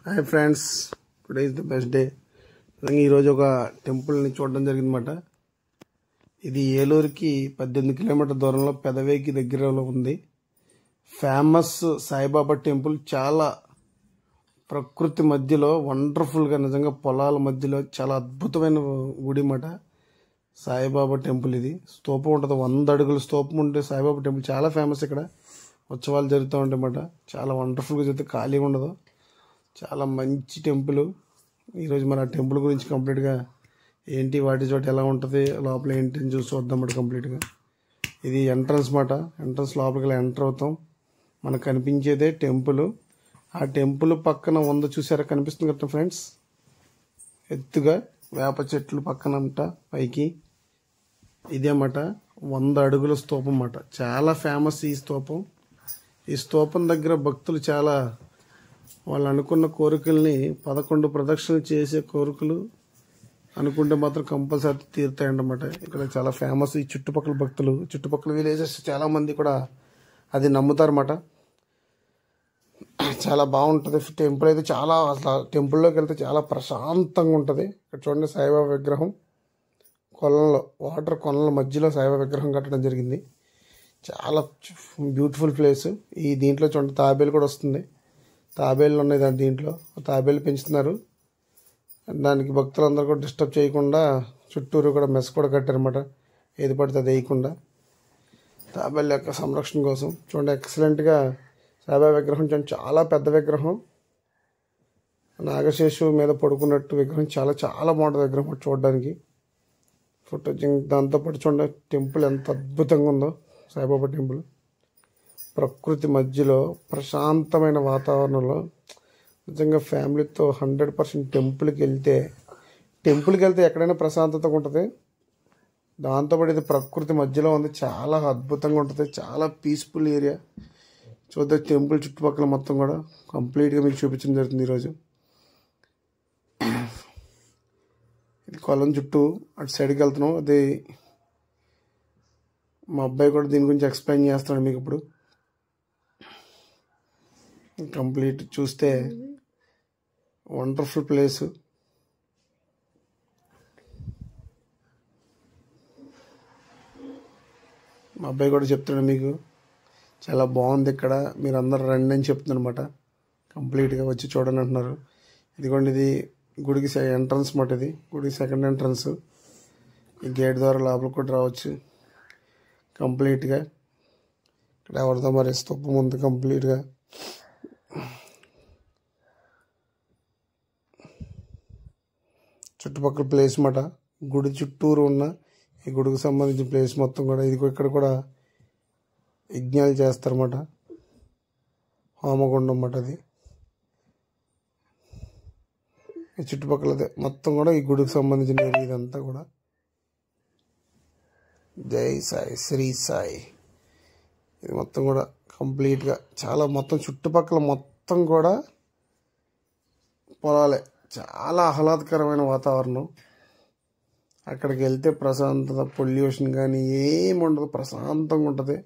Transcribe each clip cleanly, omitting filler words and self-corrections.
Hi friends, today is the best day. ఈరోజు ఒక టెంపుల్ని చూడడం జరిగిందన్నమాట. ఇది ఏలూరుకి 18 కిలోమీటర్ దూరంలో పెదవేకి దగ్గరలో ఉంది. Famous Saibaba temple. చాలా ప్రకృతి మధ్యలో వండర్ఫుల్గా, నిజంగా పొలాల మధ్యలో చాలా అద్భుతమైన గుడి మాట సాయిబాబా టెంపుల్. ఇది స్తూపం ఉంటుంది, 100 అడుగుల స్తూపం ఉంటే సాయిబాబా టెంపుల్ చాలా ఫేమస్. ఇక్కడ ఉత్సవాలు జరుగుతూ ఉంటాయి అన్నమాట. చాలా వండర్ఫుల్గా జరుగుతుంది, ఖాళీగా ఉండదు. చాలా మంచి టెంపుల్. ఈరోజు మన ఆ టెంపుల్ గురించి కంప్లీట్గా ఏంటి, వాటి చోట ఎలా ఉంటుంది, లోపల ఏంటి అని చూసి చూద్దామన్నమాట కంప్లీట్గా. ఇది ఎంట్రన్స్ మాట. ఎంట్రన్స్ లోపలికి వెళ్ళి ఎంటర్ అవుతాం. మనకు కనిపించేదే టెంపుల్. ఆ టెంపుల్ పక్కన చూసారా, కనిపిస్తుంది కదా ఫ్రెండ్స్, ఎత్తుగా వేప చెట్లు పక్కన అంట పైకి. ఇదేమాట 100 అడుగుల స్తూపం అన్నమాట. చాలా ఫేమస్ ఈ స్తూపం. ఈ స్తూపం దగ్గర భక్తులు చాలా వాళ్ళు అనుకున్న కోరికల్ని 11 ప్రదక్షిణలు చేసే కోరికలు అనుకుంటే మాత్రం కంపల్సరీ తీరుతాయన్నమాట. ఇక్కడ చాలా ఫేమస్. ఈ చుట్టుపక్కల భక్తులు, చుట్టుపక్కల విలేజెస్ చాలా మంది కూడా అది నమ్ముతారన్నమాట. చాలా బాగుంటుంది టెంపుల్ అయితే. చాలా అసలు టెంపుల్లోకి వెళ్తే చాలా ప్రశాంతంగా ఉంటుంది. ఇక్కడ చూడండి, సాయిబాబా విగ్రహం కొలంలో, వాటర్ కొలల మధ్యలో సాయిబాబా విగ్రహం కట్టడం జరిగింది. చాలా బ్యూటిఫుల్ ప్లేస్. ఈ దీంట్లో చూడండి తాబేలు కూడా వస్తుంది. తాబేళ్ళు ఉన్నాయి దీంట్లో. తాబేలు పెంచుతున్నారు. దానికి భక్తులందరూ కూడా డిస్టర్బ్ చేయకుండా చుట్టూరు కూడా మెస్ కూడా కట్టారన్నమాట, ఏది పడితే అది వేయకుండా. తాబేళ్ళ యొక్క సంరక్షణ కోసం చూడండి, ఎక్సలెంట్గా సాయిబాబా విగ్రహం చూడండి. చాలా పెద్ద విగ్రహం, నాగశేషు మీద పడుకున్నట్టు విగ్రహం. చాలా చాలా బాగుంటుంది విగ్రహం చూడడానికి. ఫోటో దాంతోపాటు చూడండి టెంపుల్ ఎంత అద్భుతంగా ఉందో. సాయిబాబా టెంపుల్ ప్రకృతి మధ్యలో ప్రశాంతమైన వాతావరణంలో. నిజంగా ఫ్యామిలీతో 100% టెంపుల్కి వెళ్తే ఎక్కడైనా ప్రశాంతతగా ఉంటుంది. దాంతోపాటు ఇది ప్రకృతి మధ్యలో ఉంది. చాలా అద్భుతంగా ఉంటుంది. చాలా పీస్ఫుల్ ఏరియా. చూద్దాం టెంపుల్ చుట్టుపక్కల మొత్తం కూడా కంప్లీట్గా మీకు చూపించడం జరుగుతుంది ఈరోజు. ఇది కొలం చుట్టూ అటు సైడ్కి వెళ్తున్నాం. అది మా అబ్బాయి కూడా దీని గురించి ఎక్స్ప్లెయిన్ చేస్తున్నాడు మీకు ఇప్పుడు. కంప్లీట్ చూస్తే వండర్ఫుల్ ప్లేస్. మా అబ్బాయి కూడా చెప్తున్నాడు మీకు, చాలా బాగుంది ఇక్కడ, మీరు అందరు రండి అని చెప్తున్నారు అనమాట. కంప్లీట్గా వచ్చి చూడండి అంటున్నారు. ఇదిగోండి, ఇది గుడికి ఎంట్రన్స్ మాట. ఇది గుడికి సెకండ్ ఎంట్రన్స్. ఈ గేట్ ద్వారా లోపలికి కూడా రావచ్చు కంప్లీట్గా. ఇక్కడ ఎవరిదో మరి స్తూపం ఉంది కంప్లీట్గా. చుట్టుపక్కల ప్లేస్ మాట, గుడి చుట్టూరు ఉన్న ఈ గుడికి సంబంధించిన ప్లేస్ మొత్తం కూడా. ఇది ఇక్కడ కూడా యజ్ఞాలు చేస్తారన్నమాట, హోమగుండం అన్నమాట. అది ఈ చుట్టుపక్కలదే మొత్తం కూడా ఈ గుడికి సంబంధించిన ఇదంతా కూడా. జై సాయి, శ్రీ సాయి. ఇది మొత్తం కూడా కంప్లీట్గా చాలా మొత్తం చుట్టుపక్కల మొత్తం కూడా పొలాలే. చాలా ఆహ్లాదకరమైన వాతావరణం. అక్కడికి వెళ్తే ప్రశాంతత, పొల్యూషన్ కానీ ఏమి ఉండదు, ప్రశాంతంగా ఉంటుంది.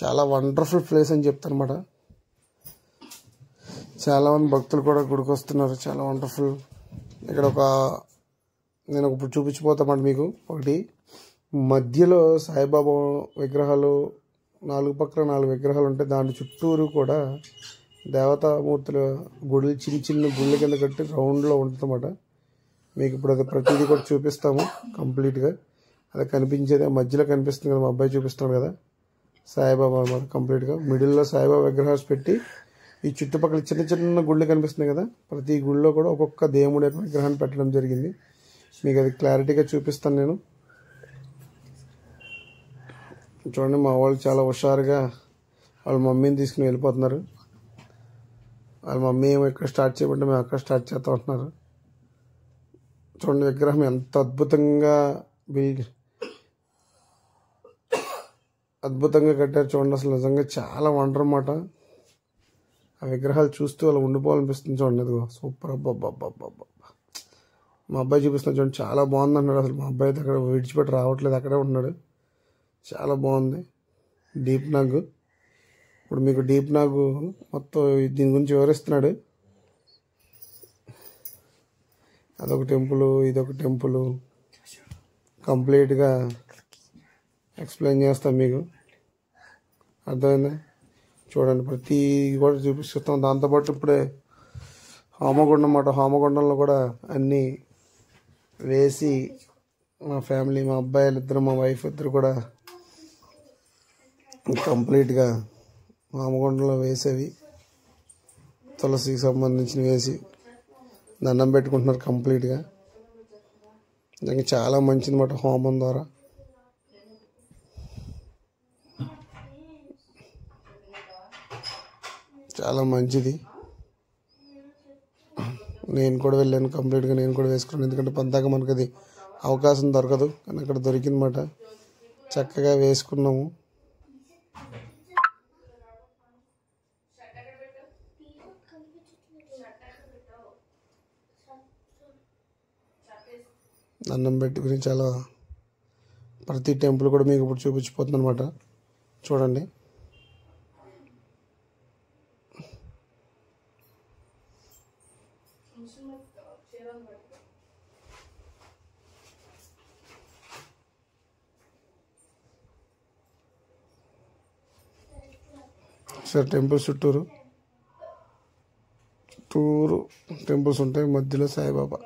చాలా వండర్ఫుల్ ప్లేస్ అని చెప్తారన్నమాట. చాలామంది భక్తులు కూడా గుడికి వస్తున్నారు. చాలా వండర్ఫుల్. ఇక్కడ నేను ఇప్పుడు చూపించిపోతామాట మీకు. ఒకటి మధ్యలో సాయిబాబా విగ్రహాలు, 4 పక్కల 4 విగ్రహాలు ఉంటాయి. దాని చుట్టూరు కూడా దేవతామూర్తుల గుళ్ళు, చిన్న చిన్న గుళ్ళ కింద కట్టి రౌండ్లో ఉంటుందన్నమాట. మీకు ఇప్పుడు అది ప్రతిదీ కూడా చూపిస్తాము కంప్లీట్గా. అది కనిపించేది మధ్యలో కనిపిస్తుంది కదా, మా అబ్బాయి చూపిస్తున్నాడు కదా, సాయిబాబా అన్నమాట. కంప్లీట్గా మిడిల్లో సాయిబాబా విగ్రహాలు పెట్టి ఈ చుట్టుపక్కల చిన్న చిన్న గుళ్ళు కనిపిస్తున్నాయి కదా, ప్రతి గుళ్ళో కూడా ఒక్కొక్క దేవుడి యొక్క విగ్రహాన్ని పెట్టడం జరిగింది. మీకు అది క్లారిటీగా చూపిస్తాను నేను. చూడండి, మా వాళ్ళు చాలా హుషారుగా వాళ్ళ మమ్మీని తీసుకుని వెళ్ళిపోతున్నారు. వాళ్ళ మమ్మీ ఏమో ఇక్కడ స్టార్ట్ చేయమంటే మేము అక్కడ స్టార్ట్ చేస్తూ ఉంటున్నారు. చూడండి విగ్రహం ఎంత అద్భుతంగా కట్టారు. చూడండి, అసలు నిజంగా చాలా వండర్ అన్నమాట. ఆ విగ్రహాలు చూస్తూ అలా ఉండిపోవాలనిపిస్తుంది. చూడండి, అదిగో సూపర్. అబ్బా మా అబ్బాయి చూపిస్తున్నా చూడండి, చాలా బాగుంది అన్నాడు. అసలు మా అబ్బాయి అయితే అక్కడ విడిచిపెట్టి రావట్లేదు, అక్కడే ఉంటున్నాడు. చాలా బాగుంది. డీప్ నాగ్. ఇప్పుడు మీకు డీప్ నాగ్ మొత్తం దీని గురించి వివరిస్తున్నాడు. అదొక టెంపుల్, ఇదొక టెంపుల్. కంప్లీట్గా ఎక్స్ప్లెయిన్ చేస్తాం మీకు, అర్థమైందా? చూడండి, ప్రతి కూడా చూపిస్తాం. దాంతోపాటు ఇప్పుడే హోమగుండం అన్నమాట. హోమగుండంలో కూడా అన్నీ వేసి మా ఫ్యామిలీ, మా అబ్బాయిలు ఇద్దరు, మా వైఫ్ ఇద్దరు కూడా కంప్లీట్గా హోమగుండంలో వేసేవి, తులసికి సంబంధించిన వేసి దండం పెట్టుకుంటున్నారు కంప్లీట్గా. దానికి చాలా మంచిది అన్నమాట హోమం ద్వారా. చాలా మంచిది. నేను కూడా వెళ్ళాను కంప్లీట్గా, నేను కూడా వేసుకున్నాను. ఎందుకంటే పంతాక మనకు అది అవకాశం దొరకదు, కానీ అక్కడ దొరికిందన్నమాట. చక్కగా వేసుకున్నాము. దండం పెట్టుకుని చాలా ప్రతి టెంపుల్ కూడా మీకు ఇప్పుడు చూపించిపోతుంది అనమాట. చూడండి, సార్ టెంపుల్స్ చుట్టూరు టెంపుల్స్ ఉంటాయి, మధ్యలో సాయిబాబా.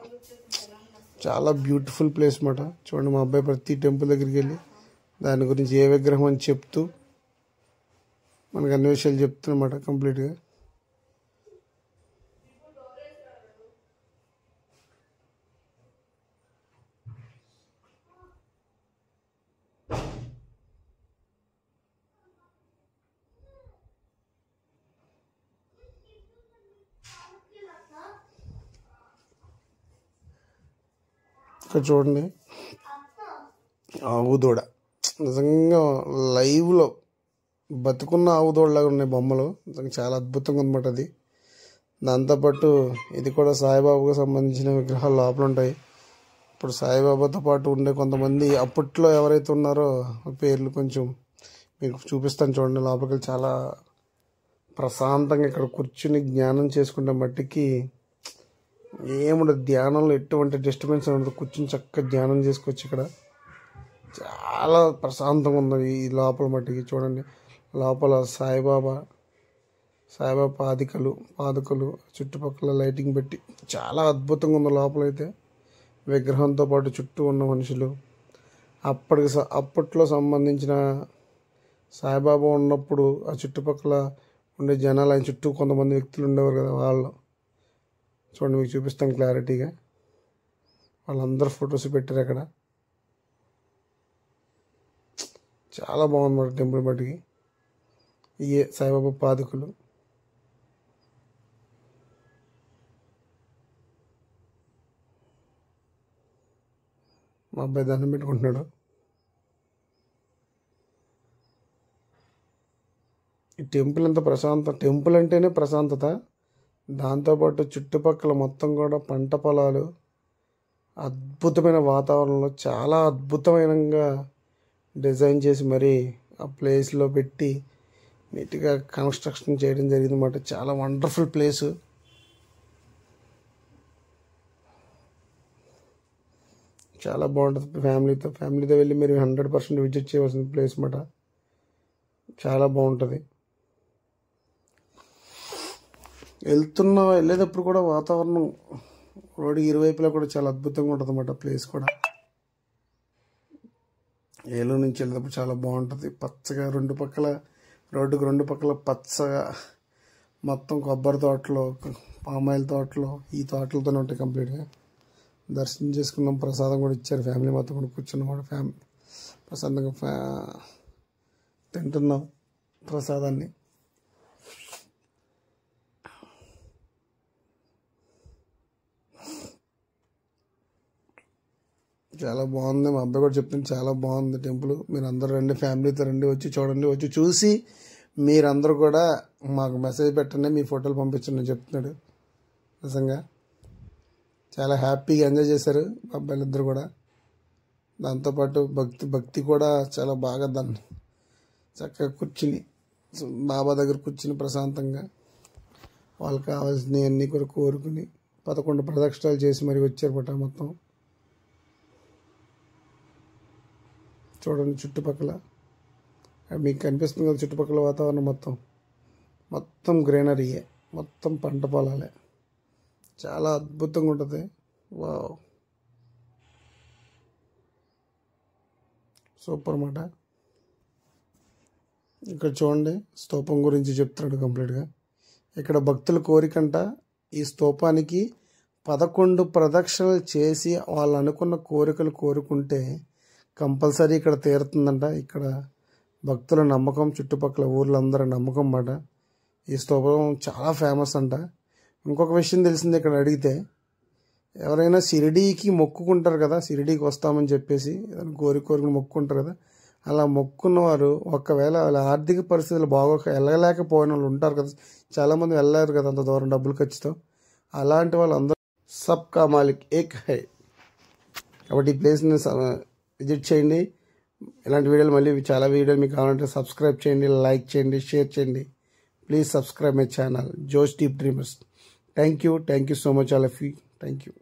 చాలా బ్యూటిఫుల్ ప్లేస్ అన్నమాట. చూడండి, మా అబ్బాయి ప్రతి టెంపుల్ దగ్గరికి వెళ్ళి దాని గురించి ఏ విగ్రహం అని చెప్తూ మనకు అన్ని విషయాలు చెప్తున్నమాట కంప్లీట్గా. ఇక్కడ చూడండి, ఆవు దూడ నిజంగా లైవ్లో బతుకున్న ఆవు దూడలాగా ఉన్నాయి బొమ్మలు. నిజంగా చాలా అద్భుతంగా ఉందన్నమాట అది. దాంతోపాటు ఇది కూడా సాయిబాబాకు సంబంధించిన విగ్రహాలు లోపల ఉంటాయి. ఇప్పుడు సాయిబాబాతో పాటు ఉండే కొంతమంది అప్పట్లో ఎవరైతే ఉన్నారో పేర్లు కొంచెం మీకు చూపిస్తాను. చూడండి, లోపలికి చాలా ప్రశాంతంగా ఇక్కడ కూర్చుని జ్ఞానం చేసుకుంటే మట్టికి ఏముండదు. ధ్యానంలో ఎటువంటి డిస్టర్బెన్స్ ఉండదు. కూర్చుని చక్కగా ధ్యానం చేసుకోవచ్చు. ఇక్కడ చాలా ప్రశాంతంగా ఉంది ఈ లోపల మట్టికి. చూడండి, లోపల సాయిబాబా పాదుకలు చుట్టుపక్కల లైటింగ్ పెట్టి చాలా అద్భుతంగా ఉంది లోపలైతే. విగ్రహంతో పాటు చుట్టూ ఉన్న మనుషులు, అప్పట్లో సంబంధించిన సాయిబాబా ఉన్నప్పుడు ఆ చుట్టుపక్కల ఉండే జనాలు, ఆయన చుట్టూ కొంతమంది వ్యక్తులు ఉండేవారు కదా, వాళ్ళు చూడండి మీకు చూపిస్తాను క్లారిటీగా. వాళ్ళందరూ ఫొటోస్ పెట్టారు అక్కడ. చాలా బాగుంది టెంపుల్ బట్టికి. ఇయే సాయిబాబా పాదుకలు. మా అబ్బాయి దండం పెట్టుకుంటున్నాడు. ఈ టెంపుల్ ఎంత టెంపుల్ అంటేనే ప్రశాంతత. దాంతోపాటు చుట్టుపక్కల మొత్తం కూడా పంట పొలాలు, అద్భుతమైన వాతావరణంలో చాలా అద్భుతమైనగా డిజైన్ చేసి మరి ఆ ప్లేస్లో పెట్టి నీట్గా కన్స్ట్రక్షన్ చేయడం జరిగింది అన్నమాట. చాలా వండర్ఫుల్ ప్లేసు. చాలా బాగుంటుంది. ఫ్యామిలీతో వెళ్ళి మీరు 100% విజిట్ చేయవలసిన ప్లేస్ అన్నమాట. చాలా బాగుంటుంది. వెళ్ళేటప్పుడు కూడా వాతావరణం రోడ్డు ఇరువైపులా కూడా చాలా అద్భుతంగా ఉంటుంది అన్నమాట. ప్లేస్ కూడా ఏలూరు నుంచి వెళ్ళేటప్పుడు చాలా బాగుంటుంది. పచ్చగా రోడ్డుకు రెండు పక్కల పచ్చగా మొత్తం కొబ్బరి తోటలు, పామాయిల్ తోటలు, ఈ తోటలతోనే ఉంటాయి కంప్లీట్గా. దర్శనం చేసుకున్నాం. ప్రసాదం కూడా ఇచ్చారు. ఫ్యామిలీ మొత్తం కూడా కూర్చున్నాం కూడా. ప్రశాంతంగా తింటున్నాం ప్రసాదాన్ని. చాలా బాగుంది. మా అబ్బాయి కూడా చెప్తుంది చాలా బాగుంది టెంపుల్. మీరు అందరూ రండి, ఫ్యామిలీతో రండి, వచ్చి చూడండి. వచ్చి చూసి మీరందరూ కూడా మాకు మెసేజ్ పెట్టండి, మీ ఫోటోలు పంపించండి అని చెప్తున్నాడు. నిజంగా చాలా హ్యాపీగా ఎంజాయ్ చేశారు మా అబ్బాయిలు ఇద్దరు కూడా. దాంతోపాటు భక్తి కూడా చాలా బాగా దాన్ని చక్కగా కూర్చుని బాబా దగ్గర కూర్చుని ప్రశాంతంగా వాళ్ళకి కావాల్సినవి అన్నీ కూడా కోరుకుని 11 ప్రదక్షిణాలు చేసి మరి వచ్చారన్నమాట. మొత్తం చూడండి చుట్టుపక్కల మీకు కనిపిస్తుంది కదా, చుట్టుపక్కల వాతావరణం మొత్తం గ్రీనరీయే, మొత్తం పంట పొలాలే, చాలా అద్భుతంగా ఉంటుంది. వావ్, సూపర్ అన్నమాట. ఇక్కడ చూడండి స్తూపం గురించి చెప్తున్నాడు కంప్లీట్గా. ఇక్కడ భక్తుల కోరికంట ఈ స్తూపానికి 11 ప్రదక్షిణలు చేసి వాళ్ళు అనుకున్న కోరికలు కోరుకుంటే కంపల్సరీ ఇక్కడ తీరుతుందంట. ఇక్కడ భక్తుల నమ్మకం, చుట్టుపక్కల ఊర్లందరూ నమ్మకం అన్నమాట. ఈ స్తూపం చాలా ఫేమస్ అంట. ఇంకొక విషయం తెలిసింది, ఇక్కడ అడిగితే ఎవరైనా షిరిడీకి మొక్కుకుంటారు కదా, షిరిడీకి వస్తామని చెప్పేసి కోరికను మొక్కుకుంటారు కదా, అలా మొక్కున్న వారు ఒకవేళ వాళ్ళ ఆర్థిక పరిస్థితులు బాగోక వెళ్ళలేకపోయిన వాళ్ళు ఉంటారు కదా, చాలామంది వెళ్ళలేరు కదా అంత దూరం డబ్బులు ఖర్చుతో. అలాంటి వాళ్ళు అందరూ సబ్కా మాలిక్ ఏక్ హై. కాబట్టి ఈ ప్లేస్ని విజిట్ చేయండి. ఇలాంటి వీడియోలు మళ్ళీ చాలా వీడియోలు మీకు కావాలంటే సబ్స్క్రైబ్ చేయండి, లైక్ చేయండి, షేర్ చేయండి. ప్లీజ్ సబ్స్క్రైబ్ మై ఛానల్ జోష్ deep dreamers. Thank you so much all of you. Thank you.